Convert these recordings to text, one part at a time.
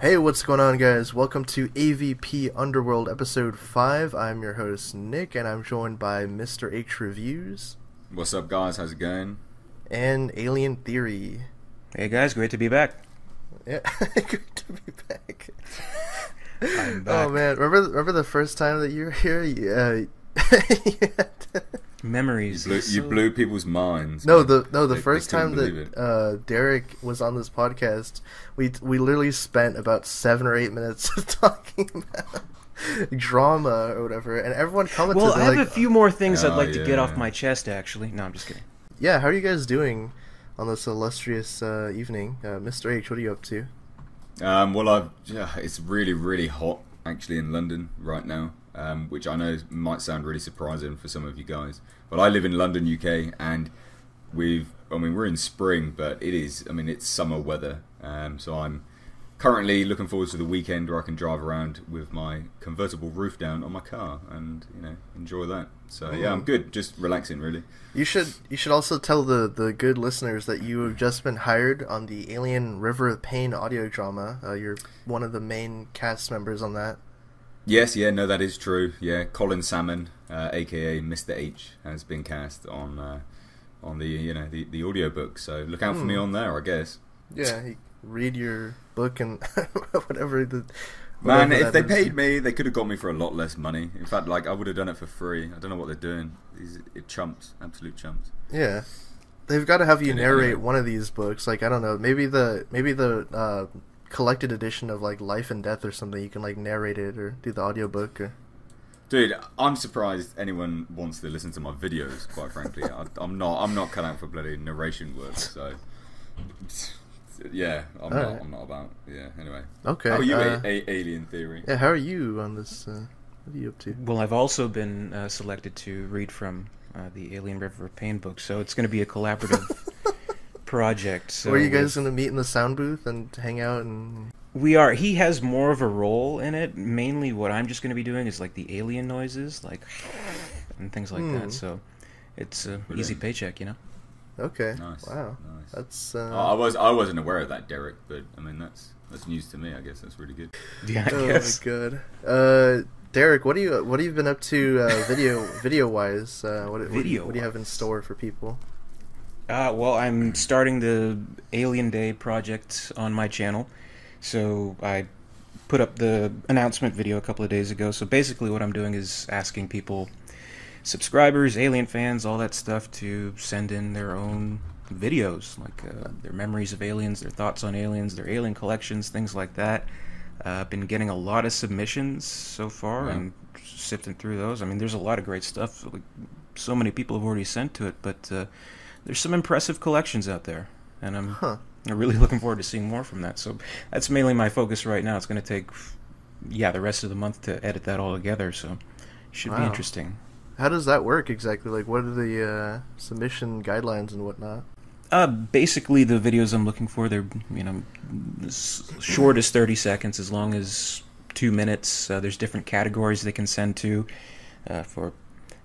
Hey, what's going on, guys? Welcome to AVP Underworld Episode 5. I'm your host, Nick, and I'm joined by Mr. H Reviews. What's up, guys? How's it going? And Alien Theory. Hey, guys. Great to be back. Yeah, great to be back. I'm back. Oh, man. Remember the first time that you were here? Memories. You blew people's minds. The first time that Derek was on this podcast, we literally spent about 7 or 8 minutes talking about drama or whatever, and everyone commented. Well, I have a few more things I'd like to get off my chest, actually. No, I'm just kidding. Yeah, how are you guys doing on this illustrious evening? Mr. H, what are you up to? It's really, really hot, actually, in London right now. Which I know might sound really surprising for some of you guys, but I live in London, UK, and we're in spring, but it's summer weather. So I'm currently looking forward to the weekend where I can drive around with my convertible roof down on my car and enjoy that. So yeah, I'm good, just relaxing really. You should also tell the good listeners that you have just been hired on the Alien River of Pain audio drama. You're one of the main cast members on that. Yes, that is true. Yeah, Colin Salmon, aka Mr. H, has been cast on the audiobook. So look out for me on there, I guess. Yeah, read your book and whatever. Man, if they paid me, they could have got me for a lot less money. In fact, I would have done it for free. I don't know what they're doing. These chumps, absolute chumps. Yeah, they've got to have you narrate one of these books. I don't know, maybe the collected edition of Life and Death or something. You can narrate it or do the audiobook or... Dude, I'm surprised anyone wants to listen to my videos, quite frankly. I'm not cut out for bloody narration work, so yeah, I'm not about. Yeah, anyway. Okay. How are you, Alien Theory? Yeah, how are you on this? What are you up to? Well, I've also been selected to read from the Alien River of Pain book, so it's going to be a collaborative project. So are you guys going to meet in the sound booth and hang out? And we are. He has more of a role in it. Mainly what I'm just going to be doing is the alien noises, and things like that. So it's a easy paycheck, Okay. Nice. Wow. Nice. That's I wasn't aware of that, Derek, but that's news to me. I guess that's really good. Yeah, I guess. Oh my god. Derek, what have you been up to video wise? What do you have in store for people? Well, I'm starting the Alien Day project on my channel. So I put up the announcement video a couple of days ago. So basically what I'm doing is asking people, subscribers, Alien fans, all that stuff, to send in their own videos, their memories of aliens, their thoughts on aliens, their alien collections, things like that. I've been getting a lot of submissions so far and sifting through those. There's a lot of great stuff. So many people have already sent to it, but there's some impressive collections out there, and I'm really looking forward to seeing more from that. So that's mainly my focus right now. It's going to take, the rest of the month to edit that all together, so it should be interesting. How does that work exactly? What are the submission guidelines and whatnot? Basically, the videos I'm looking for, they're as short as 30 seconds, as long as 2 minutes. There's different categories they can send to for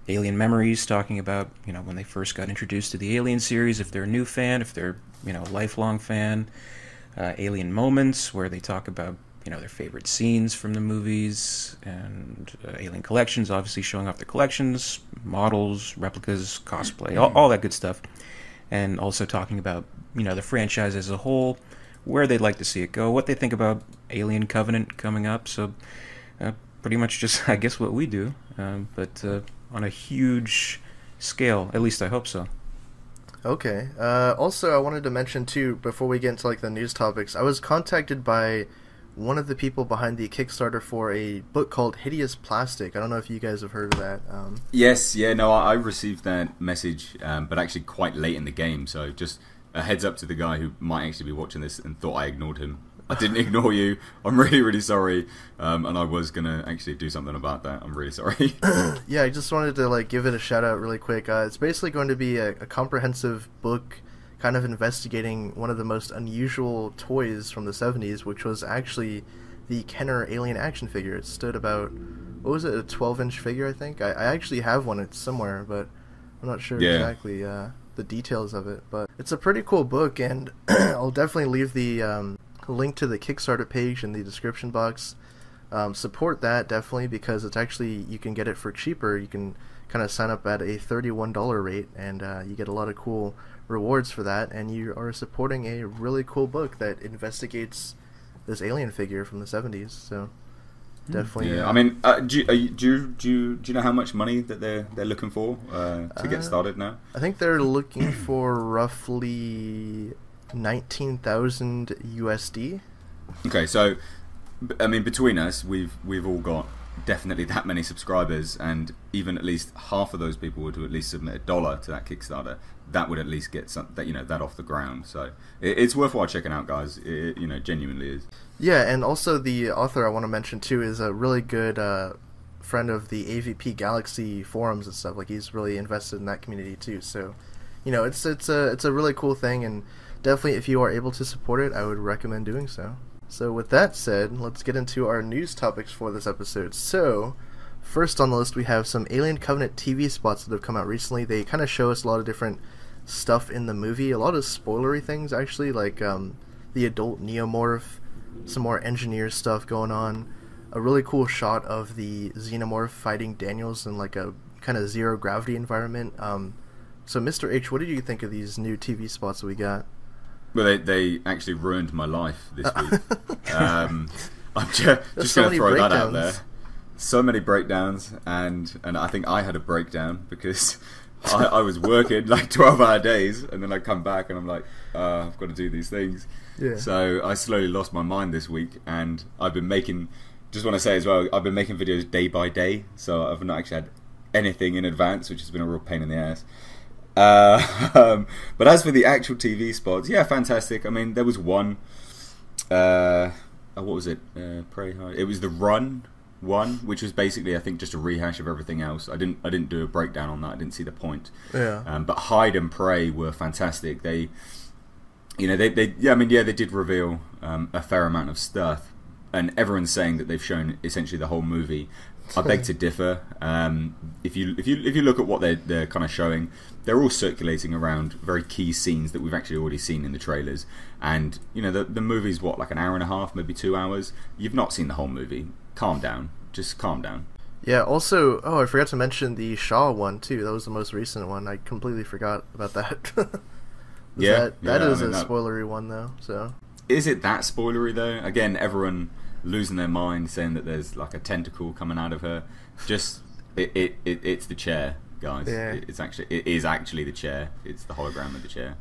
alien memories, talking about when they first got introduced to the Alien series, if they're a new fan, if they're a lifelong fan. Alien moments, where they talk about their favorite scenes from the movies, and alien collections, obviously showing off their collections, models, replicas, cosplay, all that good stuff, and also talking about the franchise as a whole, where they'd like to see it go, what they think about Alien Covenant coming up. So pretty much just, I guess, what we do, but on a huge scale. At least I hope so. Okay. Also, I wanted to mention, too, before we get into the news topics, I was contacted by one of the people behind the Kickstarter for a book called Hideous Plastic. I don't know if you guys have heard of that. Yes, I received that message, but actually quite late in the game, so just a heads up to the guy who might actually be watching this and thought I ignored him. I didn't ignore you. I'm really, really sorry. And I was going to actually do something about that. I'm really sorry. Yeah, I just wanted to give it a shout out really quick. It's basically going to be a comprehensive book kind of investigating one of the most unusual toys from the 70s, which was actually the Kenner alien action figure. It stood about, what was it, a 12-inch figure, I think? I actually have one. It's somewhere, but I'm not sure exactly the details of it. But it's a pretty cool book, and I'll definitely leave the a link to the Kickstarter page in the description box. Support that definitely, because it's actually, you can get it for cheaper. You can kind of sign up at a $31 rate, and you get a lot of cool rewards for that, and you are supporting a really cool book that investigates this alien figure from the 70s. So definitely. Yeah, I mean, do you know how much money that they're looking for to get started now? I think they're looking for roughly 19,000 USD. Okay, so I mean, between us, we've all got definitely that many subscribers, and even at least half of those people were to at least submit $1 to that Kickstarter. That would at least get that off the ground. So it's worthwhile checking out, guys. It genuinely is. Yeah, and also the author I want to mention too is a really good friend of the AVP Galaxy forums and stuff. Like, he's really invested in that community too. So, it's a really cool thing, and definitely if you are able to support it, I would recommend doing so. So with that said, let's get into our news topics for this episode. So, first on the list we have some Alien Covenant TV spots that have come out recently. They kind of show us a lot of different stuff in the movie, a lot of spoilery things actually, like the adult neomorph, some more engineer stuff going on, a really cool shot of the xenomorph fighting Daniels in like a kind of zero gravity environment. So Mr. H, what did you think of these new TV spots that we got? Well, they actually ruined my life this week. I'm just going to throw that out there. So many breakdowns, and I think I had a breakdown because I was working like 12-hour days, and then I come back and I'm like, I've got to do these things. Yeah. So I slowly lost my mind this week, and I've been making, just want to say as well, I've been making videos day by day, so I've not actually had anything in advance, which has been a real pain in the ass. But as for the actual TV spots, yeah, fantastic. I mean, there was one, what was it? Pray Hard. It was the Run one, which was basically, I think, just a rehash of everything else. I didn't do a breakdown on that. I didn't see the point. Yeah. But Hide and Pray were fantastic. They did reveal a fair amount of stuff, and everyone's saying that they've shown essentially the whole movie. I beg to differ. If you look at what they're kind of showing, they're all circulating around very key scenes that we've actually already seen in the trailers. And the movie's what, like an hour and a half, maybe 2 hours. You've not seen the whole movie. Calm down. Just calm down. Yeah. Also, I forgot to mention the Shaw one too. That was the most recent one. I completely forgot about that. That is a spoilery one though. So is it that spoilery though? Again, everyone losing their mind, saying that there's like a tentacle coming out of her. Just it's the chair, guys. Yeah. It is actually the chair. It's the hologram of the chair.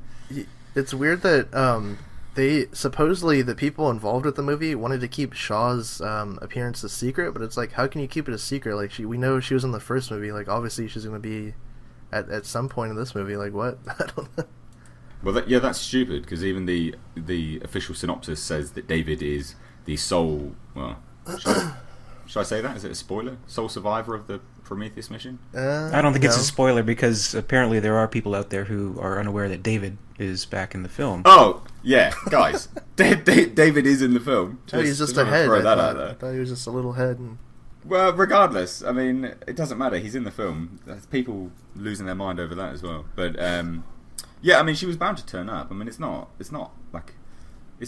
It's weird that they supposedly, the people involved with the movie wanted to keep Shaw's appearance a secret, but it's like, how can you keep it a secret? Like, we know she was in the first movie. Like, obviously she's going to be at some point in this movie. Like, what? I don't know. Well, that's stupid, because even the official synopsis says that David is the sole, well, should I say that? Is it a spoiler? Sole survivor of the Prometheus mission? I don't think it's a spoiler, because apparently there are people out there who are unaware that David is back in the film. Oh, yeah, guys. David is in the film. He's just a head. I thought he was just a little head. Well, regardless, I mean, it doesn't matter. He's in the film. There's people losing their mind over that as well. But, yeah, I mean, she was bound to turn up. I mean, it's not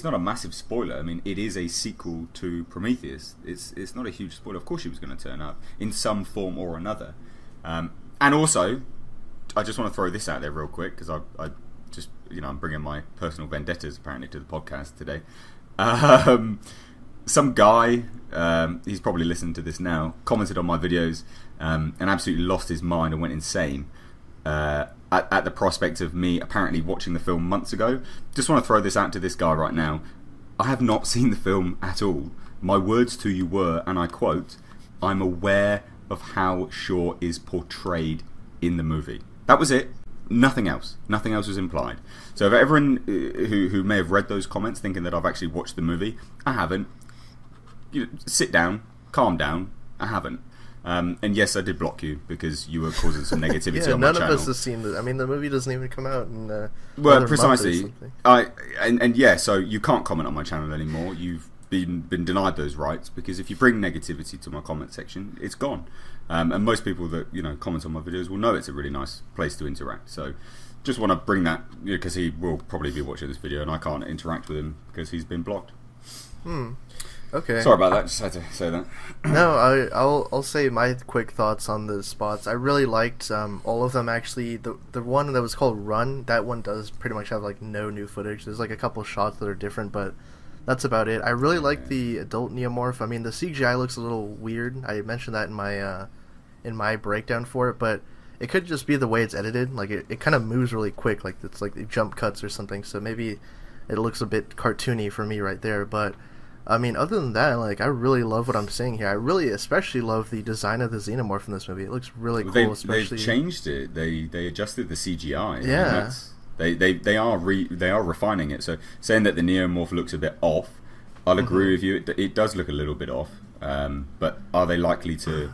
a massive spoiler. I mean, it is a sequel to Prometheus. It's not a huge spoiler. Of course she was going to turn up in some form or another. And also, I just want to throw this out there real quick, because I just, I'm bringing my personal vendettas apparently to the podcast today. Some guy, he's probably listening to this now, commented on my videos and absolutely lost his mind and went insane at the prospect of me apparently watching the film months ago. Just want to throw this out to this guy right now. I have not seen the film at all. My words to you were, and I quote, "I'm aware of how Shaw is portrayed in the movie." That was it. Nothing else. Nothing else was implied. So if everyone who may have read those comments thinking that I've actually watched the movie, I haven't. Sit down, calm down. I haven't. And yes, I did block you because you were causing some negativity on my channel. None of us have seen it. I mean, the movie doesn't even come out in well, precisely. Yeah, so you can't comment on my channel anymore. You've been denied those rights, because if you bring negativity to my comment section, it's gone. And most people that comment on my videos will know it's a really nice place to interact. So just want to bring that, because he will probably be watching this video and I can't interact with him because he's been blocked. Okay. Sorry about that. Just had to say that. No, I'll say my quick thoughts on the spots. I really liked all of them actually. The one that was called Run, that one does pretty much have like no new footage. There's like a couple shots that are different, but that's about it. I really like the adult Neomorph. I mean, the CGI looks a little weird. I mentioned that in my breakdown for it, but it could just be the way it's edited. Like it kind of moves really quick, like it's like jump cuts or something. So maybe it looks a bit cartoony for me right there, but. I mean, other than that, like, I really love what I'm seeing here. I really especially love the design of the Xenomorph in this movie. It looks really cool, especially... They've changed it. They adjusted the CGI. Yeah. They are refining it. So saying that the Neomorph looks a bit off, I'll agree with you. It does look a little bit off. But are they likely to,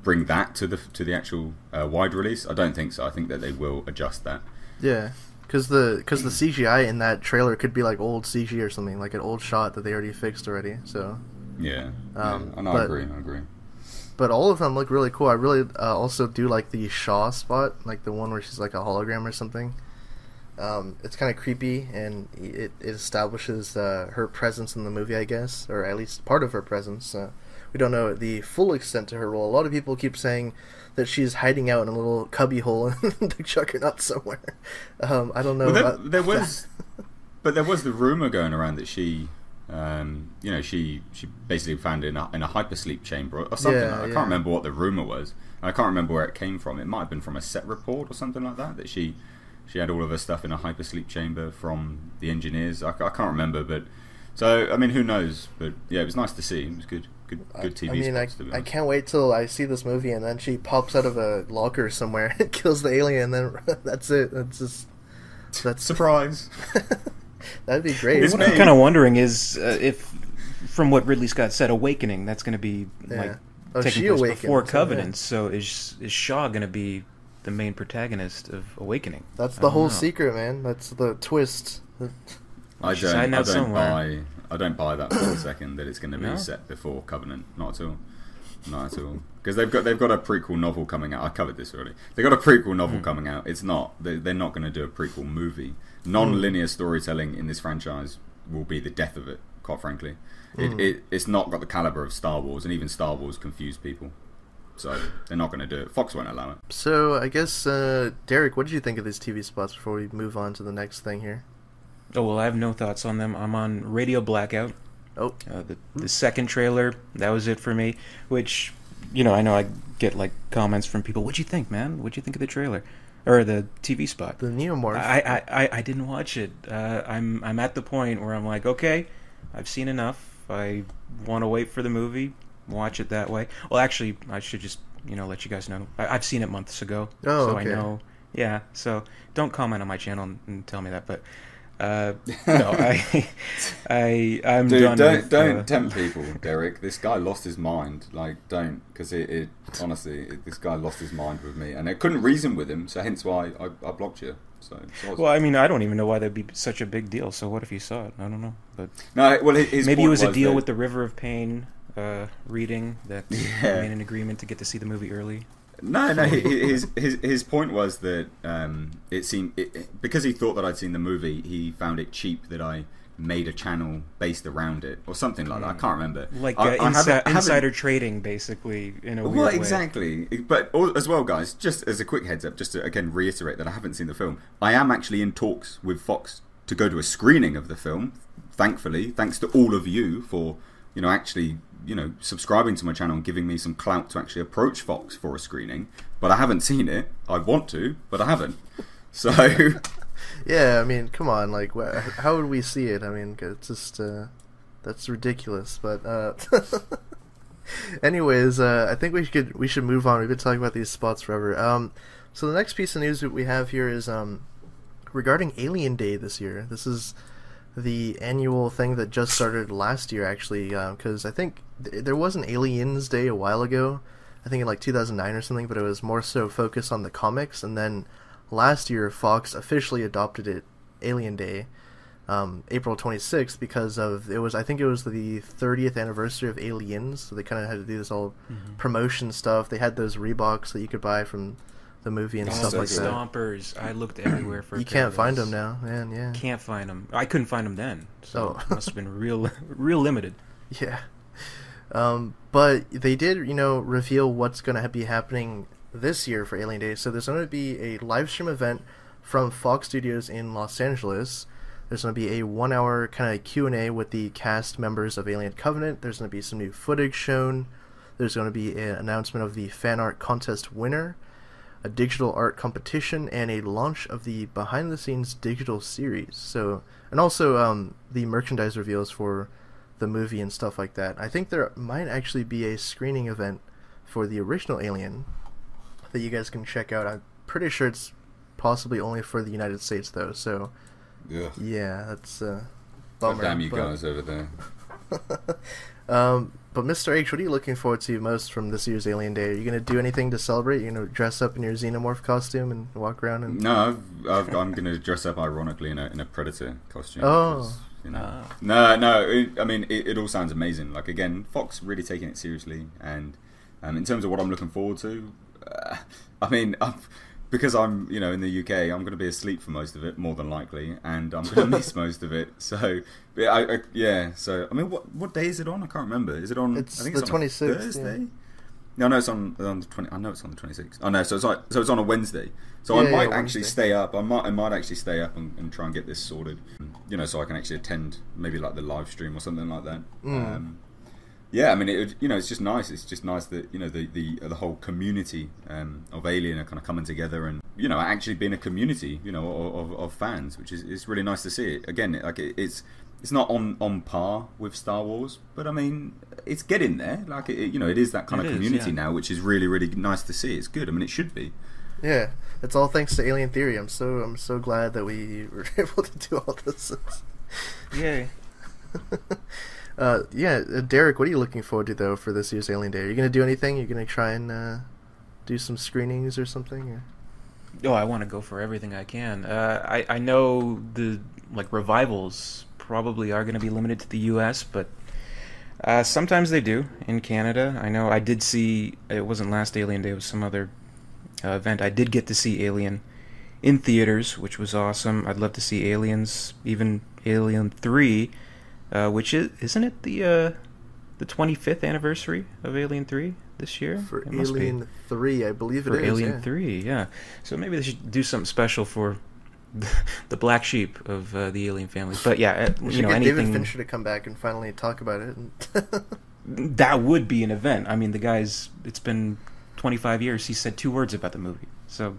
bring that to the actual wide release? I don't think so. I think that they will adjust that. Yeah. Because the CGI in that trailer could be like old CG or something, like an old shot that they already fixed already. So yeah, I agree. But all of them look really cool. I really also do like the Shaw spot, like the one where she's like a hologram or something. It's kind of creepy, and it establishes her presence in the movie, I guess, or at least part of her presence. We don't know the full extent to her role. A lot of people keep saying that she's hiding out in a little cubby hole in the Juggernaut somewhere. I don't know. Well, there was the rumor going around that she basically found it in a hypersleep chamber or something. I can't remember what the rumor was. I can't remember where it came from. It might have been from a set report or something like that. That she had all of her stuff in a hypersleep chamber from the engineers. I can't remember, but so I mean, who knows? But yeah, it was nice to see. It was good. Good TV. I can't wait till I see this movie and then she pops out of a locker somewhere and kills the alien. And then that's it. That's surprise. That'd be great. What I'm kind of wondering is if, from what Ridley Scott said, Awakening. That's going to be taking place before Covenant. So is Shaw going to be the main protagonist of Awakening? That's the whole secret, man. That's the twist. I don't buy that for a second that it's going to be set before Covenant. Not at all. Because they've got a prequel novel coming out. I covered this already. They've got a prequel novel coming out. It's not. They're not going to do a prequel movie. Non-linear storytelling in this franchise will be the death of it. Quite frankly, it's not got the caliber of Star Wars, and even Star Wars confused people. So they're not going to do it. Fox won't allow it. So I guess Derek, what did you think of these TV spots before we move on to the next thing here? Oh, well, I have no thoughts on them. I'm on Radio Blackout. Oh. The second trailer, that was it for me. Which, I know I get, comments from people. What'd you think, man? What'd you think of the trailer? Or the TV spot? The Neomorph. I didn't watch it. I'm at the point where I'm like, okay, I've seen enough. I want to wait for the movie, watch it that way. Well, actually, I should just, let you guys know. I've seen it months ago. Oh, so okay. I know. Yeah, so don't comment on my channel and tell me that, but... no, I'm Dude, done. Don't tempt people, Derek. This guy lost his mind. Don't, because honestly, this guy lost his mind with me, and I couldn't reason with him. So hence why I blocked you. Well, I mean, I don't even know why that'd be such a big deal. So what if you saw it? I don't know, but no. Well, maybe it was a deal with the River of Pain reading that made an agreement to get to see the movie early. No. His point was that it seemed because he thought that I'd seen the movie, he found it cheap that I made a channel based around it or something like that. I can't remember. Like insider trading, basically, in a weird way. Exactly. But as well, guys, just as a quick heads up, just to again reiterate that I haven't seen the film. I am actually in talks with Fox to go to a screening of the film. Thankfully, thanks to all of you for actually. Subscribing to my channel and giving me some clout to actually approach Fox for a screening, but I haven't seen it. I want to, but I haven't. So, yeah, I mean, come on, how would we see it? I mean, it's just that's ridiculous. But anyways, I think we should move on. We've been talking about these spots forever. So the next piece of news that we have here is regarding Alien Day this year. This is the annual thing that just started last year, actually, because I think there was an Aliens Day a while ago, I think in 2009 or something, but it was more so focused on the comics, and then last year Fox officially adopted it, Alien Day, April 26th, because I think it was the 30th anniversary of Aliens, so they kind of had to do this all promotion stuff. They had those Reeboks that you could buy from the movie and Oh, stuff so like good. that. Stompers. I looked everywhere for. You can't find them now, man. Yeah. Can't find them. I couldn't find them then. So Oh. it must have been real limited. Yeah. But they did, reveal what's going to be happening this year for Alien Day. So there's going to be a live stream event from Fox Studios in Los Angeles. There's going to be a 1-hour kind of Q&A with the cast members of Alien Covenant. There's going to be some new footage shown. There's going to be an announcement of the fan art contest winner, a digital art competition, and a launch of the behind-the-scenes digital series. So, and also the merchandise reveals for the movie and stuff like that. I think there might actually be a screening event for the original Alien that you guys can check out. I'm pretty sure it's possibly only for the United States though. So yeah, that's bummer. Damn you guys over there. But Mr. H, what are you looking forward to most from this year's Alien Day? Are you gonna do anything to celebrate? You're gonna dress up in your xenomorph costume and walk around and... No, I'm gonna dress up ironically in a Predator costume. Oh. Because, No. I mean, it all sounds amazing. Like, again, Fox really taking it seriously, and in terms of what I'm looking forward to, I mean, because I'm in the UK, I'm going to be asleep for most of it, more than likely, and I'm going to miss most of it. So, So, I mean, what day is it on? I can't remember. Is it on? It's I think the it's on 26th. Thursday. Yeah. No, it's on the 20. I know it's on the 26th. Oh no, so it's on a Wednesday. So I Yeah, might yeah, actually Wednesday. stay up. I might actually stay up and try and get this sorted. So I can actually attend maybe like the live stream or something like that. Yeah, I mean, it's just nice. It's just nice that the whole community of Alien are kind of coming together and actually being a community of fans, which is really nice to see. It again, like it's not on par with Star Wars, but I mean, it's getting there. Like it is that kind of community now, which is really really nice to see. It's good. I mean, it should be. Yeah, it's all thanks to Alien Theory. I'm so glad that we were able to do all this. Yay. Derek, what are you looking forward to though for this year's Alien Day? Are you gonna do anything? You're gonna try and do some screenings or something? Or? Oh, I want to go for everything I can. I know the revivals probably are going to be limited to the U.S., but sometimes they do in Canada. I know I did see, it wasn't last Alien Day, it was some other event. I did get to see Alien in theaters, which was awesome. I'd love to see Aliens, even Alien 3, which isn't it the 25th anniversary of Alien 3 this year? For It must be. Alien 3, I believe it is. For Alien yeah. 3, yeah. So maybe they should do something special for the black sheep of the Alien family. But yeah, We should get anything David Fincher to come back and finally talk about it. that would be an event. I mean, the guy's, it's been 25 years. He said 2 words about the movie, so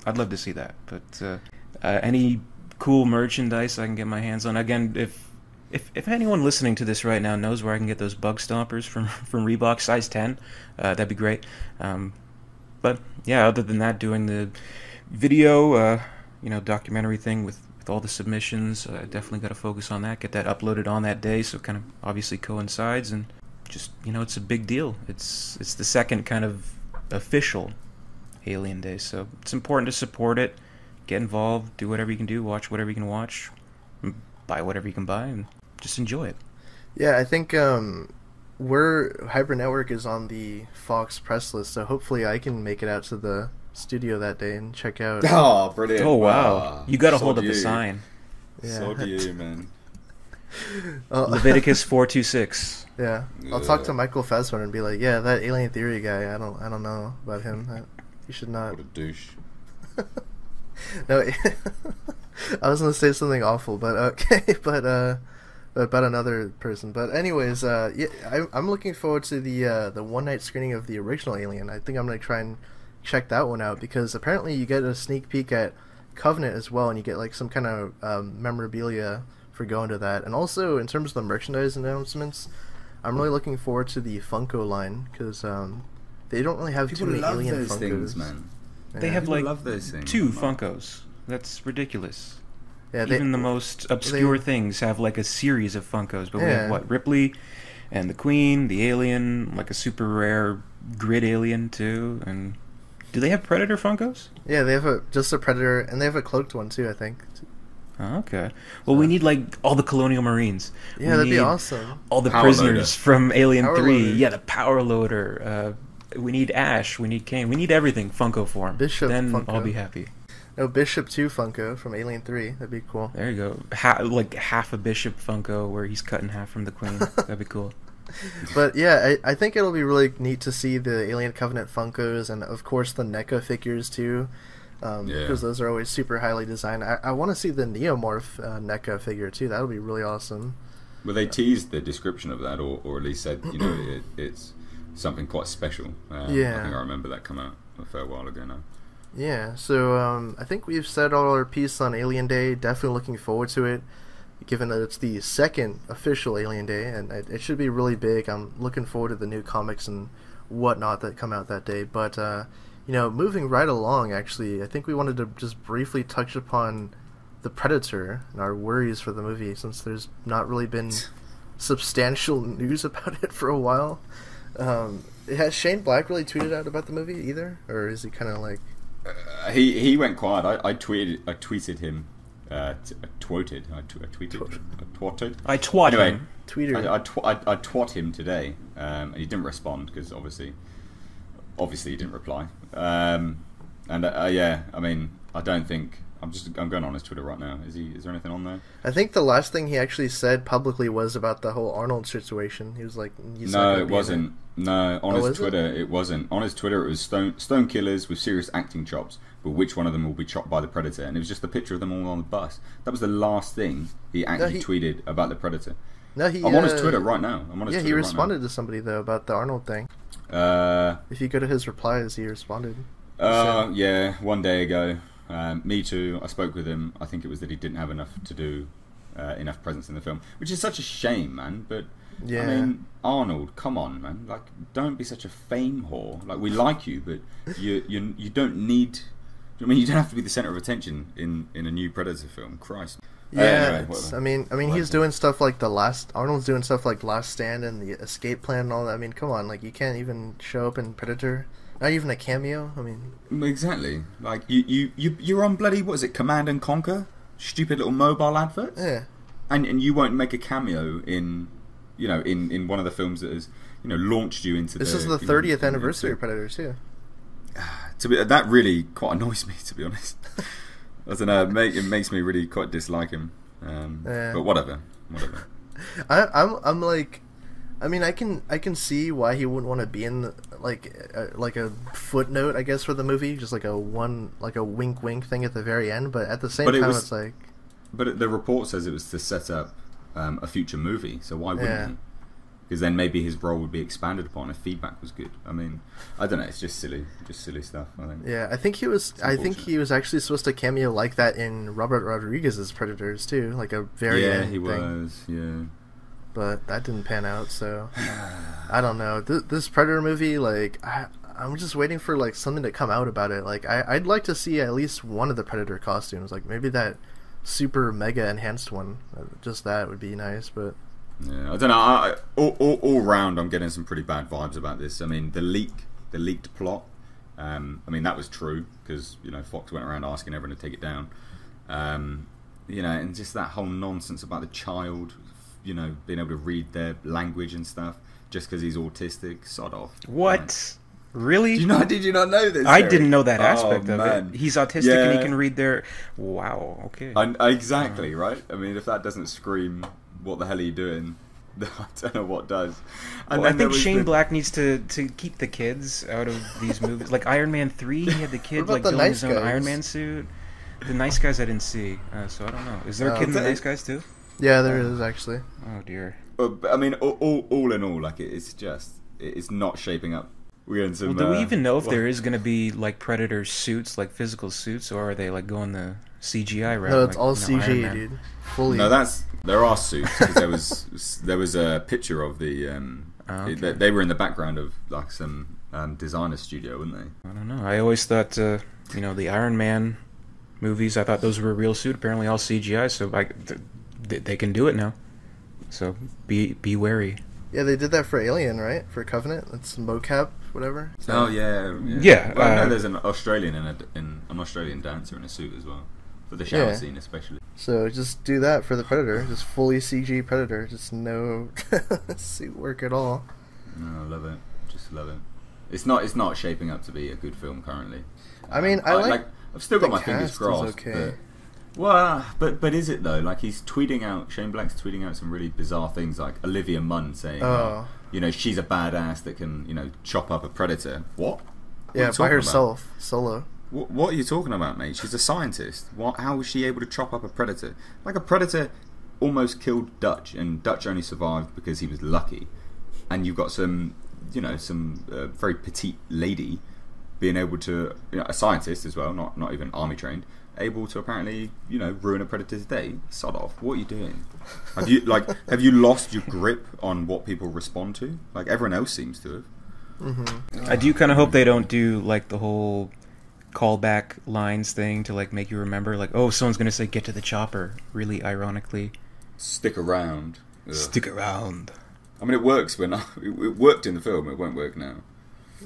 I'd love to see that. But any cool merchandise I can get my hands on. Again, if anyone listening to this right now knows where I can get those bug stompers from Reebok size 10, that'd be great. But yeah, other than that, doing the video, documentary thing with all the submissions, definitely got to focus on that. Get that uploaded on that day, so it kind of obviously coincides, and just it's a big deal. It's the second kind of official Alien Day, so it's important to support it, get involved, do whatever you can do, watch whatever you can watch, buy whatever you can buy, and just enjoy it. Yeah, I think Hyper Network is on the Fox press list, so hopefully I can make it out to the studio that day and check out. Oh, brilliant! Oh wow, you got a hold of the you. sign. Yeah. So do you, man. Leviticus 4:26. Yeah, I'll talk to Michael Fassbender and be like, "Yeah, that Alien Theory guy. I don't know about him. He should not." What a douche. No, I was gonna say something awful, but okay, but about another person. But anyways, I'm looking forward to the one night screening of the original Alien. I think I'm gonna try and check that one out, because apparently you get a sneak peek at Covenant as well, and you get like some kind of memorabilia for going to that. And also in terms of the merchandise announcements, I'm really looking forward to the Funko line, because they don't really have People too many love Alien those Funkos. things, man. Yeah. They have People like love those things. 2 Funkos. That's ridiculous. Yeah, Even the most obscure things have like a series of Funkos. But we have Ripley and the Queen, the Alien, like a super rare grid alien too. And do they have Predator Funkos? Yeah, they have just a Predator, and they have a cloaked one too, I think. Oh, okay. Well, we need like all the Colonial Marines. Yeah, We that'd be need awesome. All the Power prisoners loader. from Alien Power 3. loader. Yeah, the power loader. We need Ash. We need Kane. We need everything Funko form. Bishop then Funko. I'll be happy. No, Bishop 2 Funko from Alien 3. That'd be cool. There you go. Like half a Bishop Funko where he's cut in half from the Queen. That'd be cool. But yeah, I think it'll be really neat to see the Alien Covenant Funkos and of course the NECA figures too, because those are always super highly designed. I want to see the Neomorph NECA figure too. That'll be really awesome. Well, they teased the description of that, or at least said it's something quite special. I think I remember that come out a fair while ago now. Yeah, so I think we've said all our piece on Alien Day. Definitely looking forward to it, given that it's the second official Alien Day, and it should be really big. I'm looking forward to the new comics and whatnot that come out that day. But, moving right along, actually, I think we wanted to just briefly touch upon The Predator and our worries for the movie, since there's not really been substantial news about it for a while. Has Shane Black really tweeted out about the movie either? Or is he kind of like... He went quiet. I tweeted him. I twatted him. I twat him today, and he didn't respond because obviously he didn't reply. I mean, I don't think I'm going on his Twitter right now. Is there anything on there? I think the last thing he actually said publicly was about the whole Arnold situation. He was like, "No, it wasn't. No, on his Twitter, it wasn't. On his Twitter, it was stone killers with serious acting chops, but which one of them will be chopped by the Predator?" And it was just a picture of them all on the bus. That was the last thing he actually tweeted about the Predator. No, I'm on his Twitter right now. He responded to somebody though about the Arnold thing. If you go to his replies, he responded. Yeah, 1 day ago. Me too. I spoke with him. I think it was that he didn't have enough to do, enough presence in the film, which is such a shame, man. But yeah. I mean, Arnold, come on, man. Like, don't be such a fame whore. Like, we like you, but you don't need. I mean, you don't have to be the center of attention in a new Predator film. Christ. Yeah, anyway, I mean, he's doing stuff like Arnold's doing stuff like Last Stand and the Escape Plan and all that. I mean, come on, like you can't even show up in Predator. Not even a cameo. I mean, exactly. Like you're on bloody what is it? Command and Conquer, stupid little mobile adverts. Yeah. And you won't make a cameo in one of the films that has launched you into. This is the 30th anniversary of Predator too. That really quite annoys me, to be honest. I don't know. It makes me really quite dislike him. But whatever. I'm like. I mean, I can see why he wouldn't want to be in like a footnote, I guess, for the movie, just like a wink thing at the very end. But at the same time, it's like. But the report says it was to set up a future movie, so why wouldn't he? Because then maybe his role would be expanded upon if feedback was good. I mean, I don't know. It's just silly stuff. I think. Yeah, I think he was. I think he was actually supposed to cameo like that in Robert Rodriguez's Predators too, like a very end he thing. was. Yeah. But that didn't pan out, so I don't know. This Predator movie, like I'm just waiting for like something to come out about it. Like I'd like to see at least one of the Predator costumes, like maybe that super mega enhanced one. Just that would be nice, but yeah, I don't know. All round, I'm getting some pretty bad vibes about this. I mean, the leaked plot. I mean, that was true because Fox went around asking everyone to take it down. And just that whole nonsense about the child. Being able to read their language and stuff just because he's autistic. Sod off. What? Right? Really? Did you not know this? I didn't know that aspect of man. it. He's autistic and he can read their... Wow, okay. Exactly, right? I mean, if that doesn't scream, what the hell are you doing? I don't know what does. And I think Shane Black needs to keep the kids out of these movies. Like Iron Man 3, he had the kid building his own Iron Man suit. The Nice Guys I didn't see, so I don't know. Is there a kid in the Nice Guys too? Yeah, there is actually. Oh dear. I mean, all in all, like it's not shaping up. We're getting some. Well, do we even know if there is going to be like Predator suits, like physical suits, or are they like going the CGI route? No, it's all CG, dude. Fully. No, there are suits because there was a picture of the. Okay. They were in the background of like some designer studio, weren't they? I don't know. I always thought the Iron Man movies. I thought those were a real suit. Apparently, all CGI. So they can do it now, so be wary. Yeah, they did that for Alien, right? For Covenant, it's mocap, whatever. So. Oh yeah. Well, I know there's an Australian an Australian dancer in a suit as well for the shower scene, especially. So just do that for the Predator, just fully CG Predator, just no suit work at all. No, I love it. Just love it. It's not shaping up to be a good film currently. I mean, I like I've still got the my fingers cast is crossed. okay. But is it though? Like he's tweeting out, Shane Black's tweeting out some really bizarre things, like Olivia Munn saying, she's a badass that can, chop up a predator. What? Yeah, by herself, solo. What are you talking about, mate? She's a scientist. How was she able to chop up a predator? Like a predator almost killed Dutch, and Dutch only survived because he was lucky. And you've got some very petite lady being able to, a scientist as well, not even army trained, able to apparently, ruin a predator's day. Sod off. What are you doing? Have you lost your grip on what people respond to? Like everyone else seems to have. Mm-hmm. I do kind of hope they don't do like the whole callback lines thing to like make you remember, like, oh, someone's gonna say "get to the chopper," really ironically. Stick around. Ugh. Stick around. I mean, it works it worked in the film. It won't work now.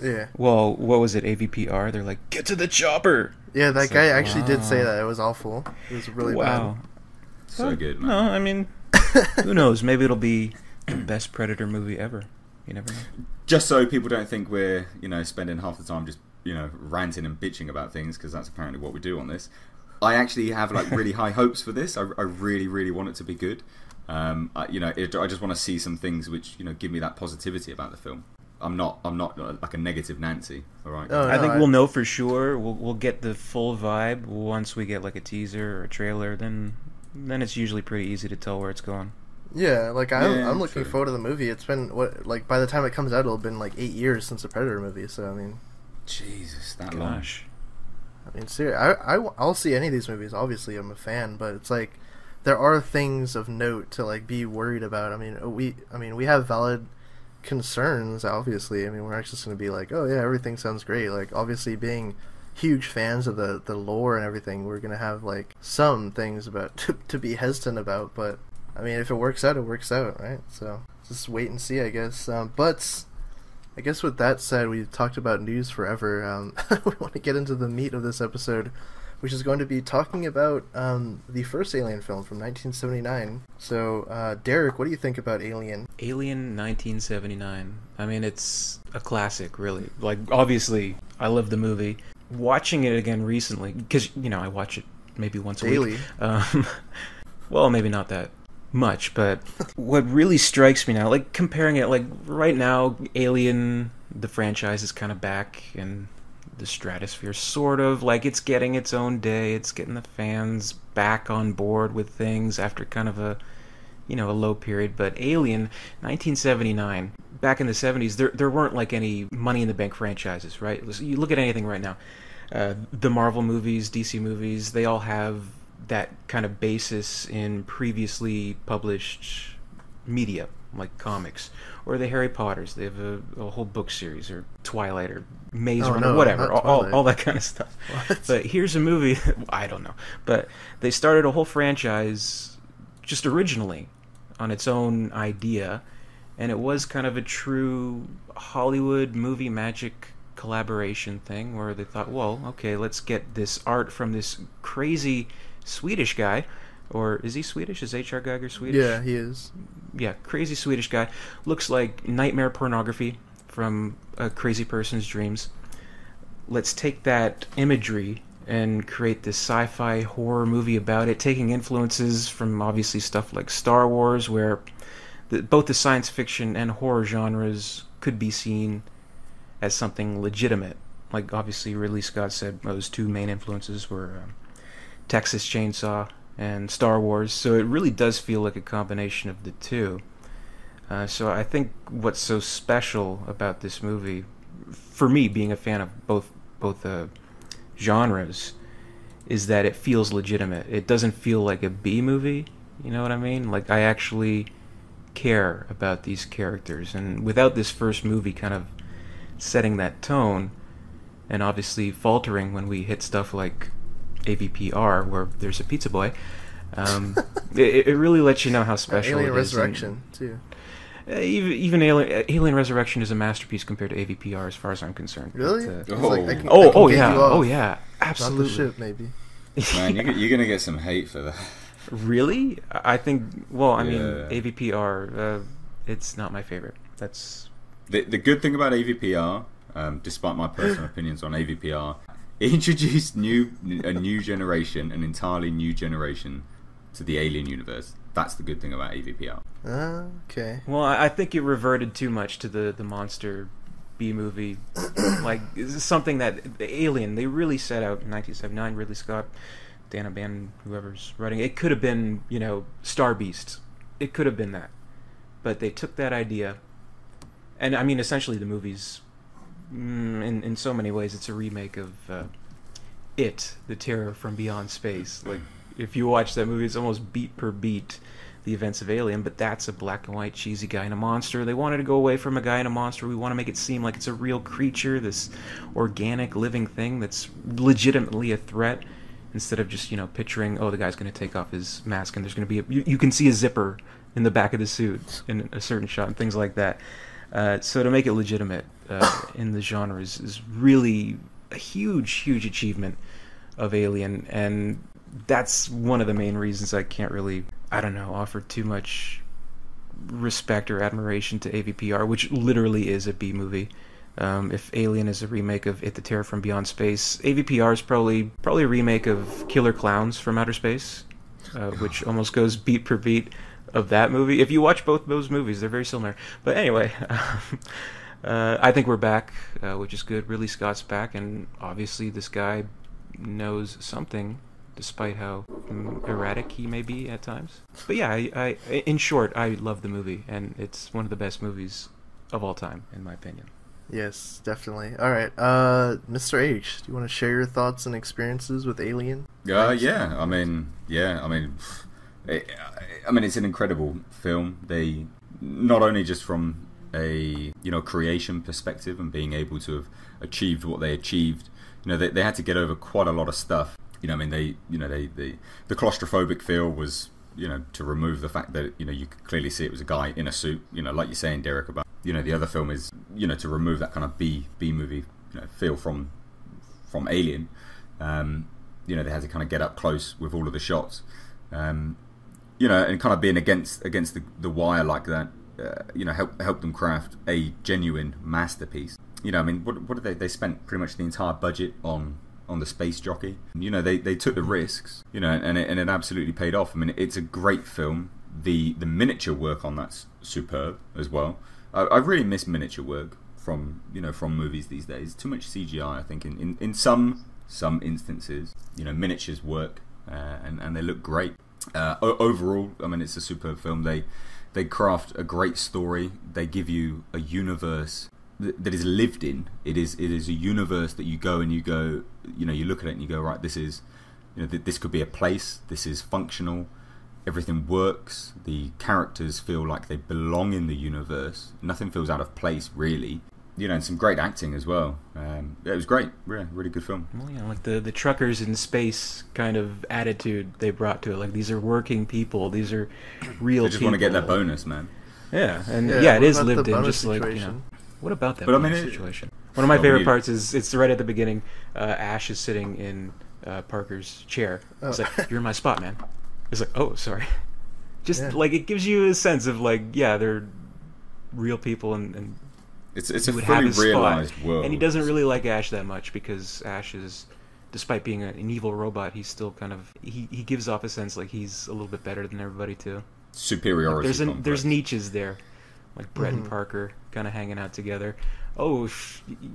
Yeah. Well, what was it? AVPR? They're like, "Get to the chopper." Yeah, that guy like, actually did say that. It was awful. It was really bad. So good, man. No, I mean, who knows? Maybe it'll be the best Predator movie ever. You never know. Just so people don't think we're, spending half the time just, ranting and bitching about things, because that's apparently what we do on this. I actually have like really high hopes for this. I really, really want it to be good. I just want to see some things which, give me that positivity about the film. I'm not like a negative Nancy. All right. Oh, I think we'll know for sure. We'll get the full vibe once we get like a teaser or a trailer. Then it's usually pretty easy to tell where it's going. Yeah, like I'm looking true. forward to the movie. It's been by the time it comes out, it'll have been like 8 years since the Predator movie. So I mean, Jesus, that Gosh. I mean, seriously, I'll see any of these movies. Obviously, I'm a fan, but it's like there are things of note to like be worried about. I mean, we have valid concerns. Obviously, I mean, we're not just going to be like, oh yeah, everything sounds great. Like, obviously, being huge fans of the lore and everything, we're going to have like some things about to be hesitant about. But I mean, if it works out, it works out, right? So just wait and see, I guess. But I guess with that said, we've talked about news forever. We want to get into the meat of this episode, which is going to be talking about the first Alien film from 1979. So, Derek, what do you think about Alien? Alien 1979. I mean, it's a classic, really. Like, obviously, I love the movie. Watching it again recently, because, I watch it maybe once a week. Well, maybe not that much, but what really strikes me now, like comparing it, like right now, Alien, the franchise is kind of back in the stratosphere, sort of, like it's getting its own day, it's getting the fans back on board with things after kind of a low period. But Alien, 1979, back in the 70s, there weren't like any money in the bank franchises, right? You look at anything right now, the Marvel movies, DC movies, they all have that kind of basis in previously published media, like comics, or the Harry Potters. They have a whole book series, or Twilight, or Maze Runner, whatever, all that kind of stuff. What? But here's a movie, I don't know, but they started a whole franchise just originally on its own idea, and it was kind of a true Hollywood movie magic collaboration thing, where they thought, well, okay, let's get this art from this crazy Swedish guy, or is he Swedish? Is H.R. Geiger Swedish? Yeah, he is. Yeah, crazy Swedish guy. Looks like nightmare pornography from a crazy person's dreams. Let's take that imagery and create this sci-fi horror movie about it, taking influences from obviously stuff like Star Wars, where both the science fiction and horror genres could be seen as something legitimate. Like, obviously, Ridley Scott said those two main influences were Texas Chainsaw and Star Wars, so it really does feel like a combination of the two. So I think what's so special about this movie, for me being a fan of both genres, is that it feels legitimate. It doesn't feel like a B movie, you know what I mean? Like, I actually care about these characters, and without this first movie kind of setting that tone, and obviously faltering when we hit stuff like AVPR, where there's a pizza boy, it really lets you know how special Alien it is. Resurrection, too. Even Alien Resurrection is a masterpiece compared to AVPR, as far as I'm concerned. Really? But, It's like, I can get you off. Yeah, absolutely. Not the ship, maybe. Man, you're gonna get some hate for that. Really? I think. Well, I mean, Yeah. AVPR. It's not my favorite. That's The good thing about AVPR, despite my personal opinions on AVPR, it introduced a new generation, an entirely new generation to the Alien universe. That's the good thing about AVPR. Okay. Well, I think it reverted too much to the monster B-movie. Like, this is something that the Alien, they really set out in 1979, Ridley Scott, Dan Abban, whoever's writing it. It could have been, Star Beast. It could have been that. But they took that idea, and I mean, essentially the movie's, in so many ways, it's a remake of It, The Terror from Beyond Space. Like, if you watch that movie, it's almost beat per beat the events of Alien, but that's a black and white cheesy guy and a monster. They wanted to go away from a guy and a monster. We want to make it seem like it's a real creature, this organic living thing that's legitimately a threat, instead of just picturing, the guy's going to take off his mask and there's going to be you can see a zipper in the back of the suit in a certain shot and things like that. So to make it legitimate in the genre is really a huge achievement of Alien, and that's one of the main reasons I can't really, offer too much respect or admiration to AVPR, which literally is a B movie. If Alien is a remake of It, the Terror from Beyond Space, AVPR is probably a remake of Killer Clowns from Outer Space, which almost goes beat per beat of that movie. If you watch both those movies, they're very similar. But anyway, I think we're back, which is good. Ridley Scott's back, and obviously this guy knows something, despite how erratic he may be at times. But yeah, I in short, I love the movie, and it's one of the best movies of all time, in my opinion. Yes, definitely. All right, Mr. H, do you want to share your thoughts and experiences with Alien? Yeah. I mean, it's an incredible film. They not only just from a creation perspective and being able to have achieved what they achieved. They had to get over quite a lot of stuff. The claustrophobic feel was, to remove the fact that, you could clearly see it was a guy in a suit, like you're saying, Derek, about, the other film is, to remove that kind of B movie, feel from Alien. They had to kind of get up close with all of the shots, and kind of being against the wire like that, help them craft a genuine masterpiece. What did they spent pretty much the entire budget on the space jockey. They took the risks, and it absolutely paid off. It's a great film. The miniature work on that's superb as well. I really miss miniature work from movies these days. Too much CGI, I think, in some instances. Miniatures work, and they look great. Overall, it's a superb film. They craft a great story. They give you a universe that is lived in. It is a universe that you look at it and you go, right, this is, this could be a place. This is functional. Everything works. The characters feel like they belong in the universe. Nothing feels out of place, really. And some great acting as well. It was great. Yeah, really good film. Well, like the truckers in space kind of attitude they brought to it. Like, these are working people. These are real people. They just want to get that bonus, man. Yeah, and it is lived in, just situation? Like, what about that situation? One of my favorite parts is it's right at the beginning. Ash is sitting in Parker's chair. He's like, "You're in my spot, man." He's like, "Oh, sorry." Like, it gives you a sense of like, they're real people, and it's a fully realized world. And he doesn't really like Ash that much because Ash is, despite being an evil robot, he's still kind of he gives off a sense like he's a little bit better than everybody too. Superiority. Like there's niches there. Like Brett and Parker kind of hanging out together. Oh,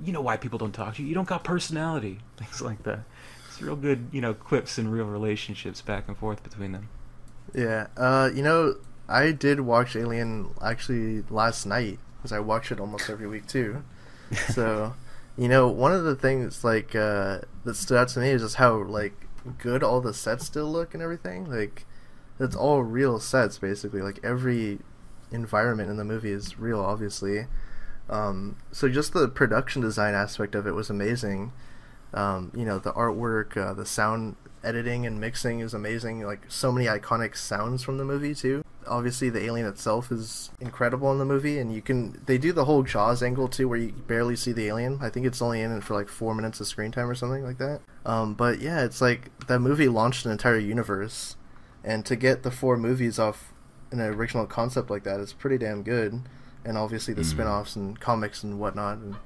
you know why people don't talk to you? You don't got personality. Things like that. It's real good, quips and real relationships back and forth between them. Yeah. I did watch Alien actually last night, because I watch it almost every week too. So, one of the things like that stood out to me is just how like good all the sets still look and everything. Like, it's all real sets basically. Like, every environment in the movie is real, obviously. So just the production design aspect of it was amazing. The artwork, the sound editing and mixing is amazing. Like, so many iconic sounds from the movie too. Obviously the alien itself is incredible in the movie, and they do the whole Jaws angle too, where you barely see the alien. I think it's only in it for like 4 minutes of screen time or something like that. But yeah, it's like that movie launched an entire universe, and to get the 4 movies off an original concept like that is pretty damn good. And obviously the spin-offs and comics and whatnot. And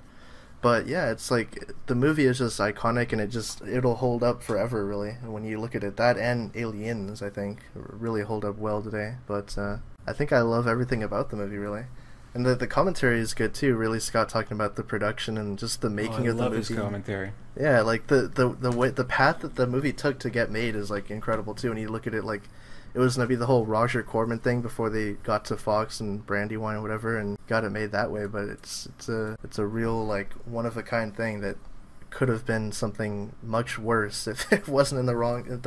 But yeah, it's like the movie is just iconic, and it'll hold up forever, really. When you look at it, that and Aliens, I think, really hold up well today. But I think I love everything about the movie, really. And the commentary is good too. Really, Scott talking about the production and just the making of the movie. I love his commentary. Yeah, like the way, the path that the movie took to get made is like incredible too. And you look at it, like it was gonna be the whole Roger Corman thing before they got to Fox and Brandywine or whatever, and got it made that way. But it's a real like one of a kind thing that could have been something much worse if it wasn't in the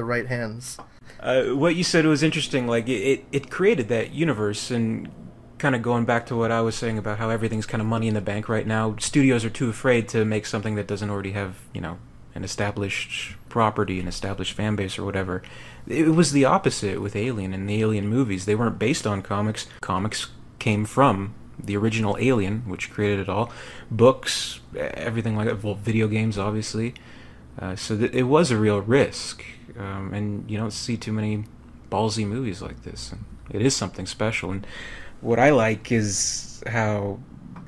right hands. What you said was interesting. Like it created that universe, and kind of going back to what I was saying about how everything's kind of money in the bank right now. Studios are too afraid to make something that doesn't already have, an established property, an established fan base or whatever. It was the opposite with Alien and the Alien movies. They weren't based on comics. Comics came from the original Alien, which created it all. Books, everything like that. Well, video games, obviously. So it was a real risk. And you don't see too many ballsy movies like this. And it is something special. And what I like is how,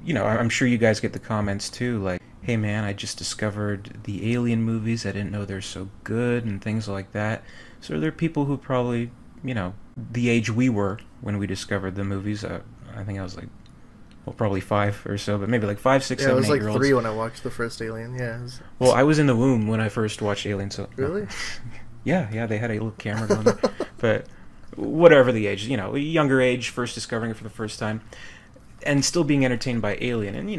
I'm sure you guys get the comments too, like, hey man, I just discovered the Alien movies, I didn't know they're so good, and things like that. So there are people who probably, the age we were when we discovered the movies. I think I was like, probably 5 or so, but maybe like 5, 6, 7, 8 year olds. Yeah, I was like 3 when I watched the first Alien, yeah. Well, I was in the womb when I first watched Alien, so... Really? Yeah, they had a little camera going there. But... whatever the age, younger age, first discovering it for the first time, and still being entertained by Alien. And,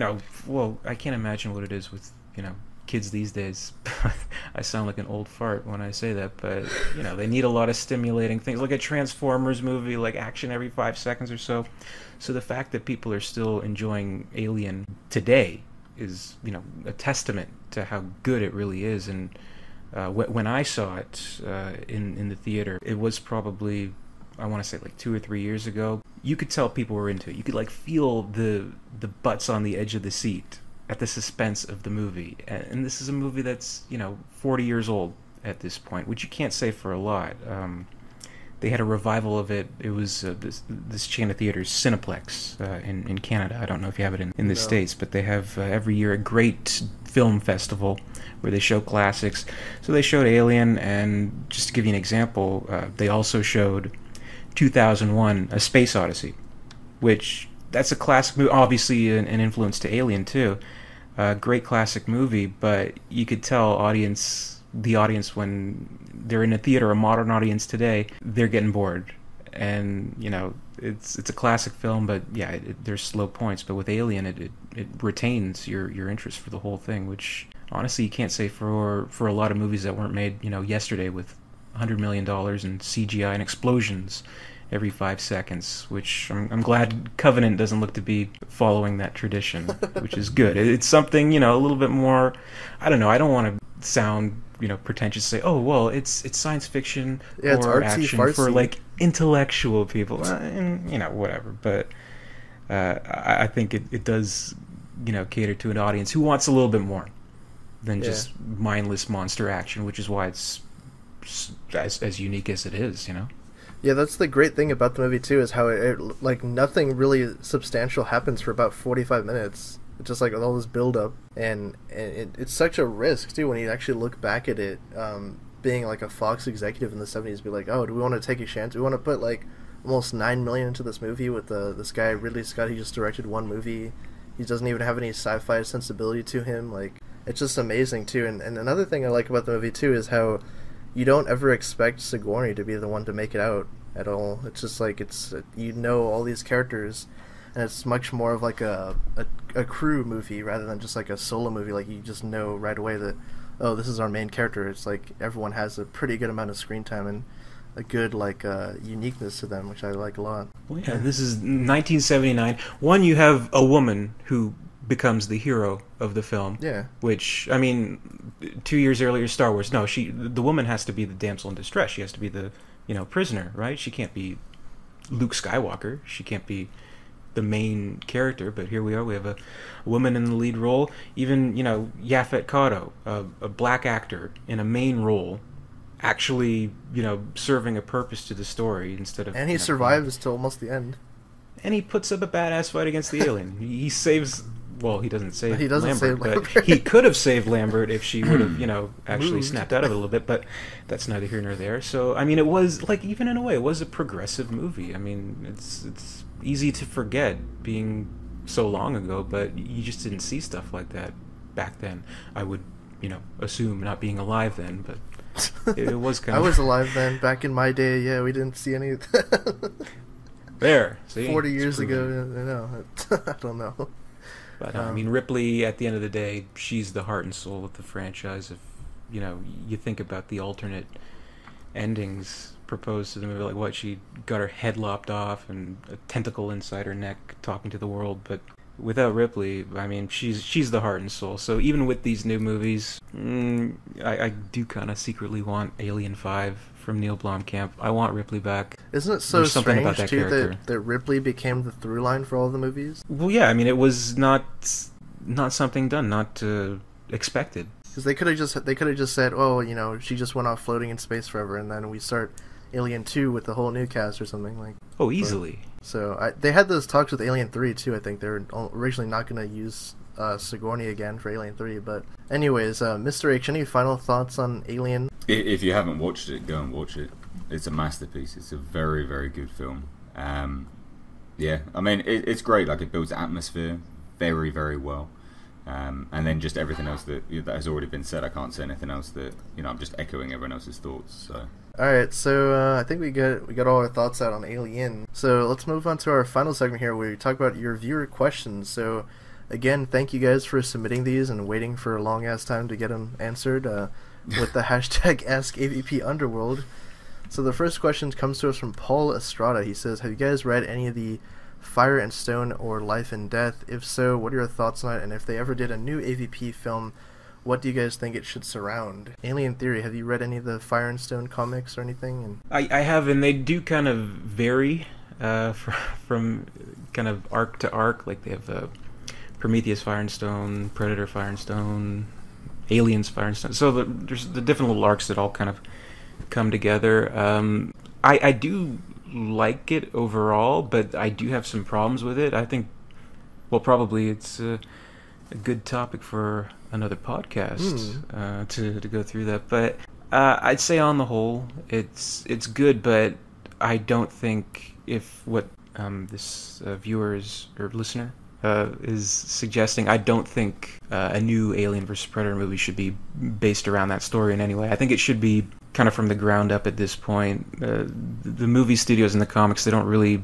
I can't imagine what it is with, kids these days. I sound like an old fart when I say that, but, they need a lot of stimulating things, like a Transformers movie, like action every 5 seconds or so. So the fact that people are still enjoying Alien today is, a testament to how good it really is. And when I saw it in the theater, it was probably, I want to say like 2 or 3 years ago. You could tell people were into it. You could like feel the butts on the edge of the seat at the suspense of the movie. And this is a movie that's 40 years old at this point, which you can't say for a lot. They had a revival of it. It was this chain of theaters, Cineplex, in Canada. I don't know if you have it in the States, but they have every year a great film festival where they show classics. So they showed Alien, and just to give you an example, they also showed 2001: A Space Odyssey, which that's a classic movie, obviously an influence to Alien too. Great classic movie, but you could tell the audience when they're in a theater, a modern audience today, they're getting bored. And it's a classic film, but yeah, there's slow points. But with Alien, it retains your interest for the whole thing, which honestly you can't say for a lot of movies that weren't made yesterday with $100 million and CGI and explosions every 5 seconds, which I'm glad Covenant doesn't look to be following that tradition, which is good. It's something a little bit more, I don't know, I don't want to sound pretentious, say, oh well, it's science fiction or action farcy for like intellectual people, and whatever. But I think it does cater to an audience who wants a little bit more than just mindless monster action, which is why it's as unique as it is. Yeah, that's the great thing about the movie too, is how it like nothing really substantial happens for about 45 minutes. It's just like all this build up, and it's such a risk too when you actually look back at it. Being like a Fox executive in the 70s, be like, oh, do we want to take a chance? We want to put like almost $9 million into this movie with this guy Ridley Scott. He just directed one movie. He doesn't even have any sci-fi sensibility to him. Like, it's just amazing too. And another thing I like about the movie too is how you don't ever expect Sigourney to be the one to make it out at all. It's just like all these characters, and it's much more of like a crew movie rather than just like a solo movie. Like, you just know right away that, oh, this is our main character. It's like everyone has a pretty good amount of screen time and a good like uniqueness to them, which I like a lot. Well, yeah, this is 1979. One, you have a woman who becomes the hero of the film. Yeah. Which, I mean, 2 years earlier, Star Wars. No, the woman has to be the damsel in distress. She has to be the prisoner, right? She can't be Luke Skywalker. She can't be the main character. But here we are. We have a woman in the lead role. Even Yaphet Kotto, a black actor in a main role, actually serving a purpose to the story instead of. And he survives till almost the end. And he puts up a badass fight against the alien. He saves Well, he doesn't save He doesn't Lambert, save Lambert. but he could have saved Lambert if she would have, actually Moved. snapped out of it a little bit, but that's neither here nor there. So, I mean, it was, like, even in a way, it was a progressive movie. I mean, it's easy to forget being so long ago, but you just didn't see stuff like that back then. I would, assume, not being alive then, but it was kind I of... was alive then. Back in my day, yeah, we didn't see any of that. There, see? 40 years It's proven. ago, I don't know. But I mean, Ripley, at the end of the day, she's the heart and soul of the franchise. If you think about the alternate endings proposed to the movie, like what, she got her head lopped off and a tentacle inside her neck talking to the world. But without Ripley, I mean, she's the heart and soul. So even with these new movies, I do kind of secretly want Alien 5 from Neil Blomkamp. I want Ripley back. Isn't it so There's something strange, about that too, character. that Ripley became the through line for all the movies? Well, yeah, I mean, it was not something done, not expected. Because they could have just said, oh, she just went off floating in space forever, and then we start Alien 2 with the whole new cast or something like. Oh, easily. So they had those talks with Alien 3 too. I think they were originally not going to use Sigourney again for Alien 3, but anyways, Mr. H, any final thoughts on Alien? If you haven't watched it, go and watch it. It's a masterpiece. It's a very, very good film. Yeah, I mean, it's great. Like, it builds atmosphere very, very well. And then just everything else that has already been said. I can't say anything else that, I'm just echoing everyone else's thoughts. So. Alright, so I think we got all our thoughts out on Alien. So let's move on to our final segment here where we talk about your viewer questions. So again, thank you guys for submitting these and waiting for a long ass time to get them answered with the hashtag AskAVP Underworld. So the first question comes to us from Paul Estrada. He says, have you guys read any of the Fire and Stone or Life and Death? If so, what are your thoughts on it? And if they ever did a new AVP film, what do you guys think it should surround? Alien Theory, have you read any of the Fire and Stone comics or anything? And I have, and they do kind of vary from kind of arc to arc. Like they have Prometheus Fire and Stone, Predator Fire and Stone, Aliens Fire and Stone. So there's the different little arcs that all kind of come together. I do like it overall, but I do have some problems with it. I think, well, probably it's a good topic for another podcast to go through that. But I'd say on the whole, it's good, but I don't think if what this viewer's or listener is suggesting, I don't think a new Alien vs. Predator movie should be based around that story in any way. I think it should be kind of from the ground up at this point. The movie studios and the comics, they don't really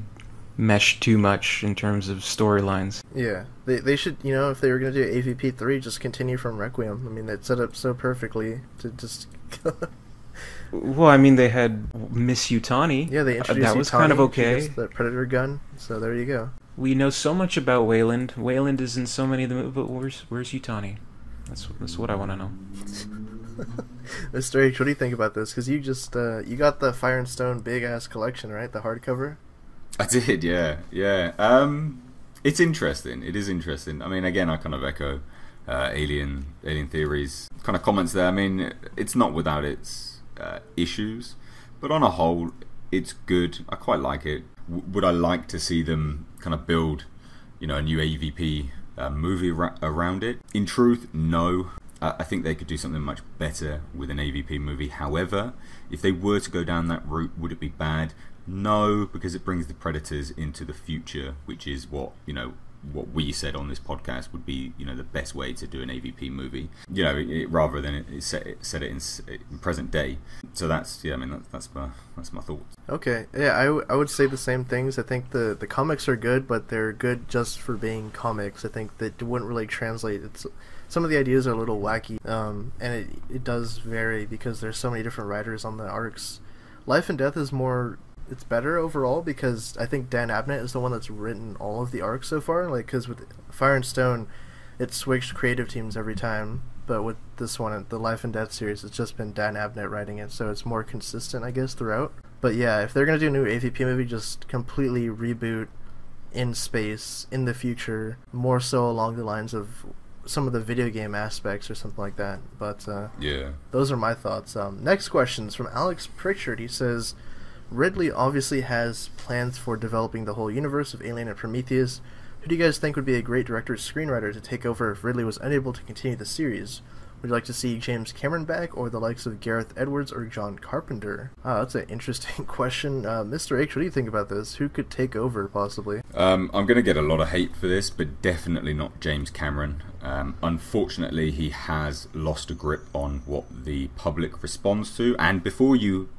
mesh too much in terms of storylines. yeah, they should, if they were going to do AVP 3, just continue from Requiem. I mean, it's set up so perfectly to just... Well, I mean, they had Miss Yutani. Yeah, they introduced that was Yutani, kind of she okay. gets the Predator gun, so there you go. We know so much about Wayland. Wayland is in so many of the movies, but where's Yutani? That's what I want to know. Mr. H, what do you think about this? Because you just, you got the Fire and Stone big-ass collection, right? The hardcover? I did, yeah. It's interesting. It is interesting. I mean, again, I kind of echo Alien Theory's kind of comments there. I mean, it's not without its issues, but on a whole, it's good. I quite like it. Would I like to see them kind of build, a new AVP movie around it? In truth, no. I think they could do something much better with an AVP movie. However, if they were to go down that route, would it be bad? No, because it brings the Predators into the future, which is what we said on this podcast would be, the best way to do an AVP movie. Rather than set it in present day. So that's that's my thoughts. Okay, yeah, I would say the same things. I think the comics are good, but they're good just for being comics. I think that wouldn't really translate. Some of the ideas are a little wacky, and it does vary because there's so many different writers on the arcs. Life and Death is it's better overall because I think Dan Abnett is the one that's written all of the arcs so far. Like, because with Fire and Stone, it switched creative teams every time, but with this one, the Life and Death series, it's just been Dan Abnett writing it, so it's more consistent, I guess, throughout. But yeah, if they're gonna do a new AVP movie, just completely reboot in space in the future, more so along the lines of some of the video game aspects or something like that. But yeah, those are my thoughts. Next question's from Alex Pritchard. He says, Ridley obviously has plans for developing the whole universe of Alien and Prometheus. Who do you guys think would be a great director-screenwriter to take over if Ridley was unable to continue the series? Would you like to see James Cameron back, or the likes of Gareth Edwards or John Carpenter? That's an interesting question. Mr. H, what do you think about this? Who could take over, possibly? I'm going to get a lot of hate for this, but definitely not James Cameron. Unfortunately, he has lost a grip on what the public responds to. And before you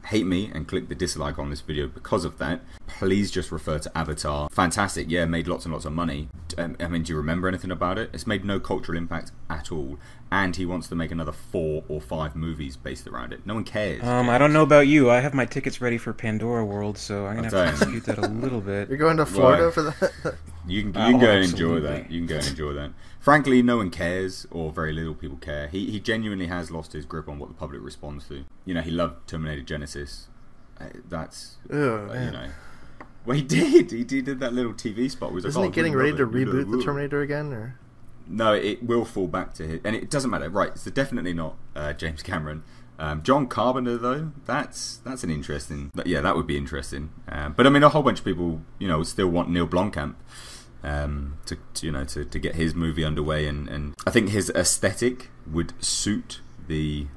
hate me and click the dislike on this video because of that, please just refer to Avatar. Fantastic, yeah, made lots and lots of money. I mean, do you remember anything about it? It's made no cultural impact at all. And he wants to make another 4 or 5 movies based around it. No one cares. I don't know about you. I have my tickets ready for Pandora World, so I'm going to have to dispute that a little bit. You're going to Florida for that? You can go and enjoy that. You can go and enjoy that. Frankly, no one cares, or very little people care. He genuinely has lost his grip on what the public responds to. He loved Terminator Genesis. That's, Well, he did. He did that little TV spot. Isn't he getting ready to reboot the Terminator again, or? No, it will fall back to his... And it doesn't matter. Right, so definitely not James Cameron. John Carpenter, though, that's an interesting... Yeah, that would be interesting. But, I mean, a whole bunch of people, still want Neil Blomkamp to get his movie underway. And I think his aesthetic would suit the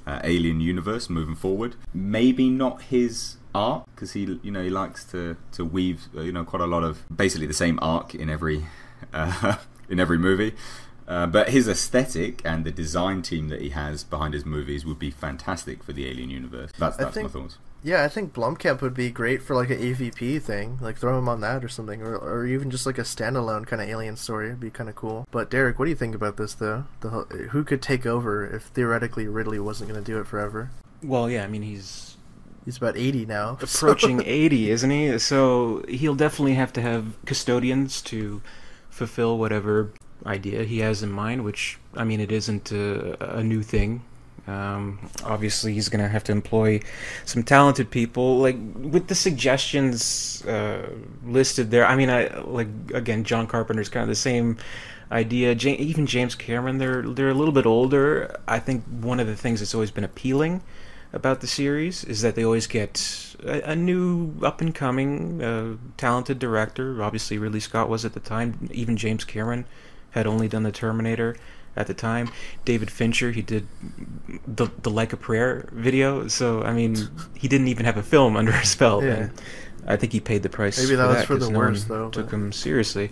Alien universe moving forward. Maybe not his art, because he likes to weave, quite a lot of... Basically the same arc in every... in every movie, but his aesthetic and the design team that he has behind his movies would be fantastic for the Alien universe. That's my thoughts. Yeah, I think Blomkamp would be great for like an AVP thing, like throw him on that or something, or even just like a standalone kind of Alien story. It'd be kind of cool. But Derek, what do you think about this though? Who could take over if theoretically Ridley wasn't going to do it forever? Well, yeah, I mean he's about 80 now, approaching 80, isn't he? So he'll definitely have to have custodians to fulfill whatever idea he has in mind, which, I mean, it isn't a new thing. Obviously, he's going to have to employ some talented people. Like, with the suggestions listed there, I mean, again, John Carpenter's kind of the same idea. Even James Cameron, they're a little bit older. I think one of the things that's always been appealing about the series is that they always get a new up-and-coming talented director. Obviously Ridley Scott was at the time. Even James Cameron had only done the Terminator at the time. David Fincher, he did the Like a Prayer video, so I mean he didn't even have a film under his belt. Yeah. And I think he paid the price. Maybe that was for the no worst one though. Took him seriously.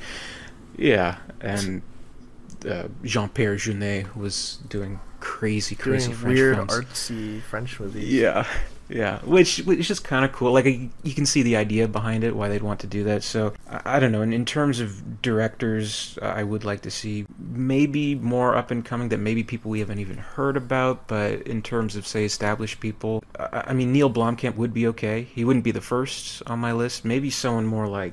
Yeah, and Jean-Pierre Jeunet was doing crazy French weird films. artsy French movies. Yeah, which is just kind of cool. Like, you can see the idea behind it, why they'd want to do that. So I don't know. And in terms of directors, I would like to see maybe more up and coming that maybe people we haven't even heard about. But in terms of, say, established people, I mean, Neil Blomkamp would be okay. He wouldn't be the first on my list. Maybe someone more like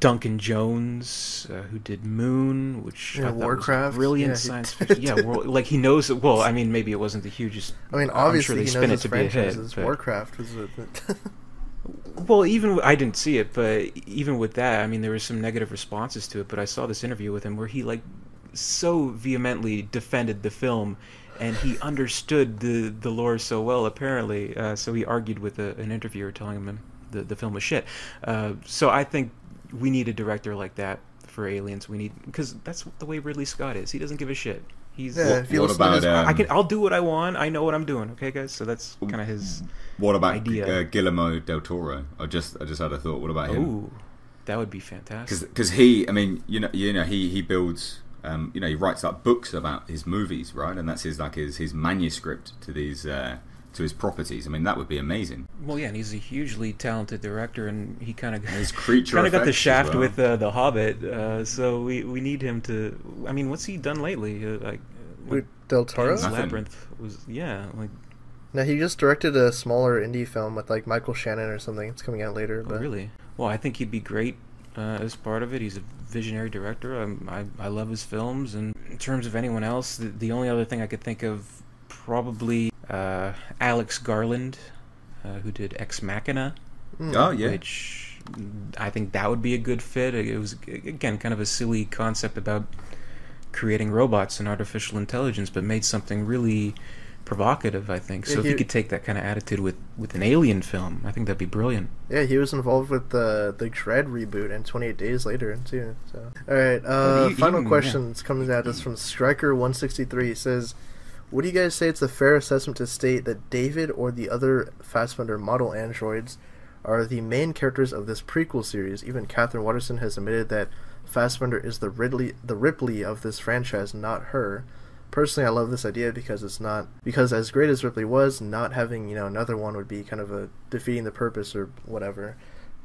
Duncan Jones, who did Moon, which I thought Warcraft, was brilliant science fiction. Yeah, like he knows it. Well, I mean, maybe it wasn't the hugest. I mean, obviously I'm sure they he spin knows it his to be a hit. franchises. But... Warcraft was Well, I didn't see it, but even with that, I mean, there was some negative responses to it. But I saw this interview with him where he so vehemently defended the film, and he understood the lore so well, apparently. So he argued with an interviewer telling him the film was shit. So I think we need a director like that for Aliens. Because that's the way Ridley Scott is. He doesn't give a shit. He's what about I'll do what I want. I know what I'm doing. Okay, guys. So that's kind of his. What about idea. Guillermo del Toro? I just had a thought. What about him? Ooh, that would be fantastic. Because he builds. He writes up books about his movies, right? And that's his manuscript to these to his properties. I mean, that would be amazing. Well, yeah, and he's a hugely talented director, and he kind of got the shaft with The Hobbit. So we need him to. I mean, what's he done lately? With Del Toro? Labyrinth was No, he just directed a smaller indie film with Michael Shannon or something. It's coming out later. But... Oh, really? Well, I think he'd be great as part of it. He's a visionary director. I love his films. And in terms of anyone else, the only other thing I could think of, probably Alex Garland, who did Ex Machina. Oh, yeah. Which I think that would be a good fit. It was, again, kind of a silly concept about creating robots and artificial intelligence, but made something really provocative, I think. So Yeah, if he could take that kind of attitude with an Alien film, I think that'd be brilliant. Yeah, he was involved with the Dread reboot and 28 Days Later too. So, all right, final questions comes at us from Striker163. He says, "Would you guys say it's a fair assessment to state that David or the other Fassbender model androids are the main characters of this prequel series? Even Catherine Waterston has admitted that Fassbender is the Ripley of this franchise, not her. Personally, I love this idea because as great as Ripley was, not having another one would be kind of a defeating the purpose or whatever."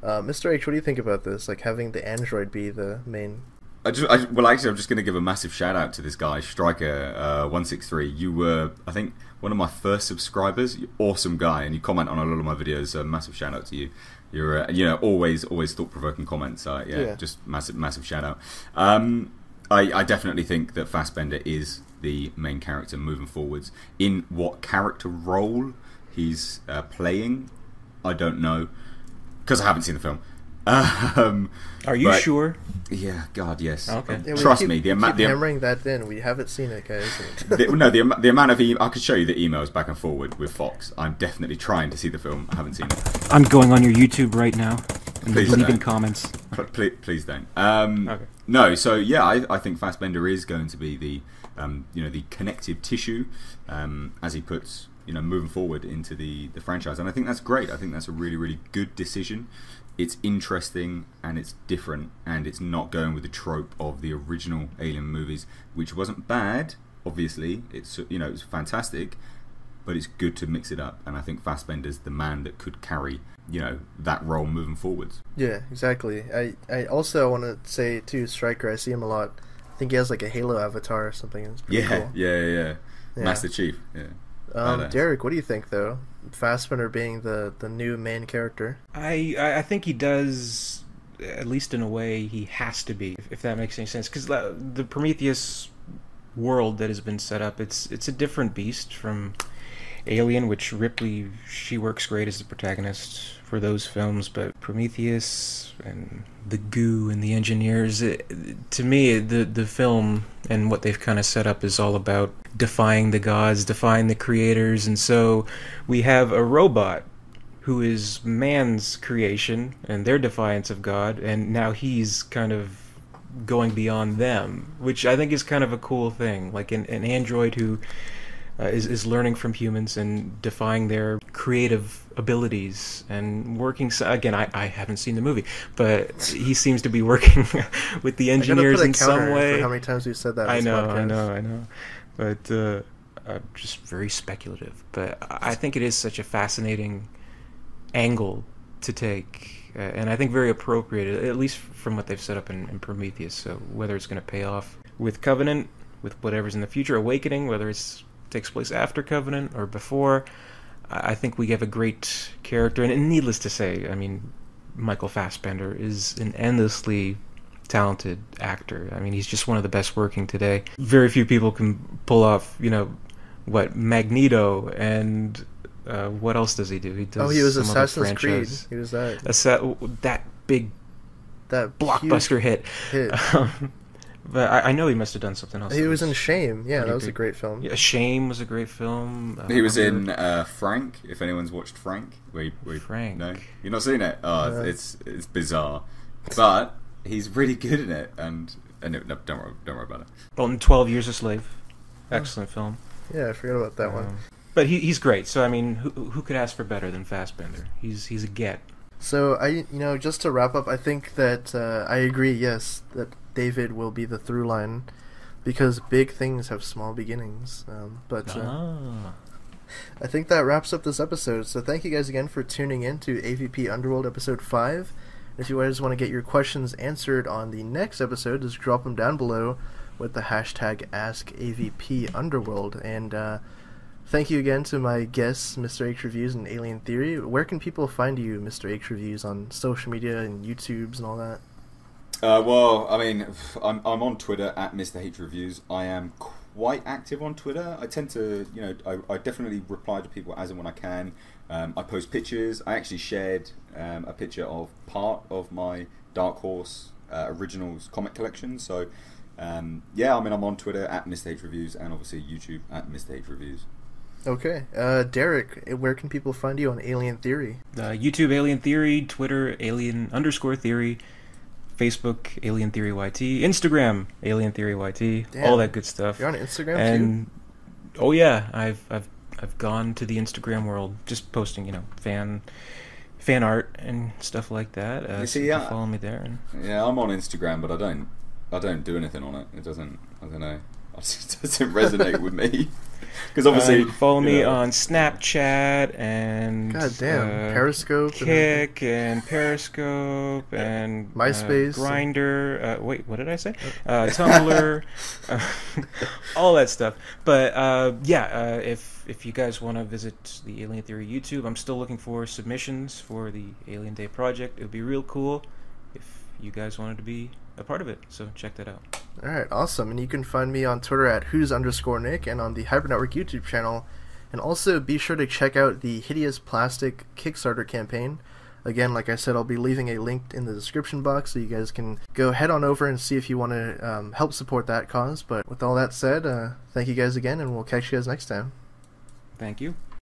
Mr. H, what do you think about this? Like having the android be the main. I'm just going to give a massive shout out to this guy, Striker163. You were, I think, one of my first subscribers. You're an awesome guy, and you comment on a lot of my videos. So massive shout out to you. You're, always thought provoking comments. Just massive shout out. I definitely think that Fassbender is the main character moving forwards. In what character role he's playing, I don't know, because I haven't seen the film. Are you sure? Yeah, God, yes. Okay. Yeah, Trust me, keep hammering that in. We haven't seen it, guys. the amount of I could show you the emails back and forward with Fox. I'm definitely trying to see the film. I haven't seen it. I'm going on your YouTube right now and leaving don't. comments. Please don't. Okay. No, so yeah, I think Fassbender is going to be the the connective tissue as he puts moving forward into the franchise, and I think that's great. I think that's a really, really good decision. It's interesting and it's different, and it's not going with the trope of the original Alien movies, which wasn't bad. Obviously, it's it's fantastic, but it's good to mix it up, and I think Fassbender's the man that could carry that role moving forwards. Yeah, exactly. I also want to say too, Stryker, I see him a lot. I think he has like a Halo avatar or something. It's pretty cool. Yeah. Master Chief. Yeah. Derek, what do you think though? Fassbender being the new main character. I think he does, at least in a way, he has to be, if that makes any sense. Because the Prometheus world that has been set up, it's a different beast from Alien, which Ripley, she works great as the protagonist for those films, but Prometheus and the goo and the engineers, to me, the film and what they've kind of set up is all about defying the gods, defying the creators, and so we have a robot who is man's creation and their defiance of God, and now he's kind of going beyond them, which I think is kind of a cool thing, like an android who is learning from humans and defying their creative abilities and working. Again, I haven't seen the movie, but he seems to be working with the engineers in some way. For how many times we've said that? I know. But just very speculative. But I think it is such a fascinating angle to take, and I think very appropriate, at least from what they've set up in Prometheus. So whether it's going to pay off with Covenant, with whatever's in the future, Awakening, whether it's takes place after Covenant or before, I think we have a great character, and needless to say, I mean, Michael Fassbender is an endlessly talented actor. I mean, he's just one of the best working today. Very few people can pull off, Magneto, and what else does he do? He does. Oh, he was some Assassin's other Creed. franchise. He was that. That blockbuster hit. But I know he must have done something else. He was in Shame. Yeah, that was big. a great film. Yeah, Shame was a great film. He was in Frank. If anyone's watched Frank, Frank. No, you've not seen it. Oh, it's bizarre, but he's really good in it. And no, don't worry about it. Well, in 12 Years a Slave, excellent film. Yeah, I forgot about that one. But he's great. So I mean, who could ask for better than Fassbender? He's a get. So just to wrap up, I think that I agree. Yes, that David will be the through line, because big things have small beginnings. I think that wraps up this episode. So thank you guys again for tuning in to AVP Underworld episode 5. If you guys want to get your questions answered on the next episode, just drop them down below with the hashtag AskAVPUnderworld. And thank you again to my guests, Mr. H Reviews and Alien Theory. Where can people find you, Mr. H Reviews, on social media and YouTubes and all that? Well, I mean, I'm on Twitter at Mr. H Reviews. I am quite active on Twitter. I tend to, I definitely reply to people as and when I can. I post pictures. I actually shared a picture of part of my Dark Horse Originals comic collection. So, I'm on Twitter at Mr. H Reviews, and obviously YouTube at Mr. H Reviews. Okay. Derek, where can people find you on Alien Theory? YouTube Alien Theory, Twitter Alien_Theory, Facebook Alien Theory YT, Instagram Alien Theory YT, Damn. all that good stuff. You're on Instagram And oh yeah, I've gone to the Instagram world, just posting fan art and stuff like that. You so see, you can yeah. follow me there. Yeah, I'm on Instagram, but I don't do anything on it. It doesn't. I don't know. It just doesn't resonate with me. Because obviously, you can follow me on Snapchat and Periscope, Kick and Periscope and MySpace, Grindr. Wait, what did I say? Tumblr, all that stuff. But if you guys want to visit the Alien Theory YouTube, I'm still looking for submissions for the Alien Day project. It would be real cool if you guys wanted to be a part of it. So check that out. Alright, awesome. And you can find me on Twitter at who's_Nick and on the Hyper Network YouTube channel. And also be sure to check out the Hideous Plastic Kickstarter campaign. Again, like I said, I'll be leaving a link in the description box so you guys can go head on over and see if you want to help support that cause. But with all that said, thank you guys again, and we'll catch you guys next time. Thank you.